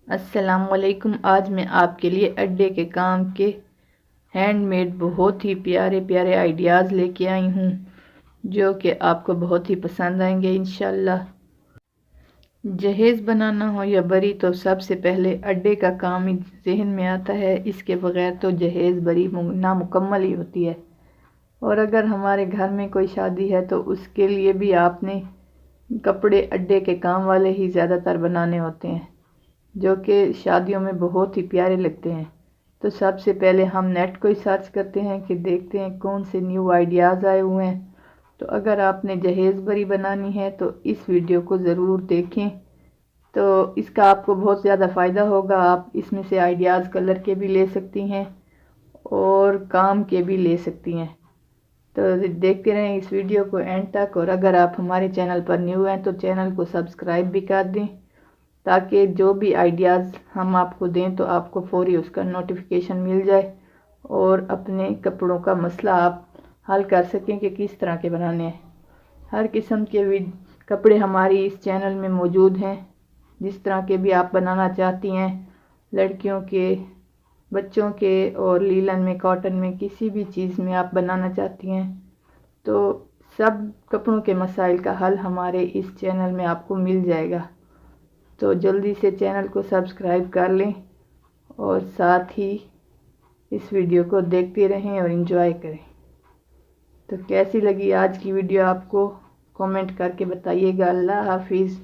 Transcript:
अस्सलाम वालेकुम। आज मैं आपके लिए अड्डे के काम के हैंडमेड बहुत ही प्यारे प्यारे आइडियाज़ लेके आई हूँ जो कि आपको बहुत ही पसंद आएंगे इंशाल्लाह। जहेज़ बनाना हो या बरी तो सबसे पहले अड्डे का काम ही जहन में आता है। इसके बगैर तो जहेज़ बरी नामुकम्मल ही होती है। और अगर हमारे घर में कोई शादी है तो उसके लिए भी आपने कपड़े अड्डे के काम वाले ही ज़्यादातर बनाने होते हैं जो कि शादियों में बहुत ही प्यारे लगते हैं। तो सबसे पहले हम नेट को ही सर्च करते हैं कि देखते हैं कौन से न्यू आइडियाज़ आए हुए हैं। तो अगर आपने जहेज़ बरी बनानी है तो इस वीडियो को ज़रूर देखें, तो इसका आपको बहुत ज़्यादा फ़ायदा होगा। आप इसमें से आइडियाज़ कलर के भी ले सकती हैं और काम के भी ले सकती हैं। तो देखते रहें इस वीडियो को एंड तक। और अगर आप हमारे चैनल पर न्यू हैं तो चैनल को सब्सक्राइब भी कर दें ताकि जो भी आइडियाज़ हम आपको दें तो आपको फौरी उसका नोटिफिकेशन मिल जाए और अपने कपड़ों का मसला आप हल कर सकें कि किस तरह के बनाने हैं। हर किस्म के कपड़े हमारी इस चैनल में मौजूद हैं, जिस तरह के भी आप बनाना चाहती हैं, लड़कियों के, बच्चों के और लीलन में, कॉटन में, किसी भी चीज़ में आप बनाना चाहती हैं तो सब कपड़ों के मसाइल का हल हमारे इस चैनल में आपको मिल जाएगा। तो जल्दी से चैनल को सब्सक्राइब कर लें और साथ ही इस वीडियो को देखते रहें और एंजॉय करें। तो कैसी लगी आज की वीडियो आपको कमेंट करके बताइएगा। अल्लाह हाफिज़।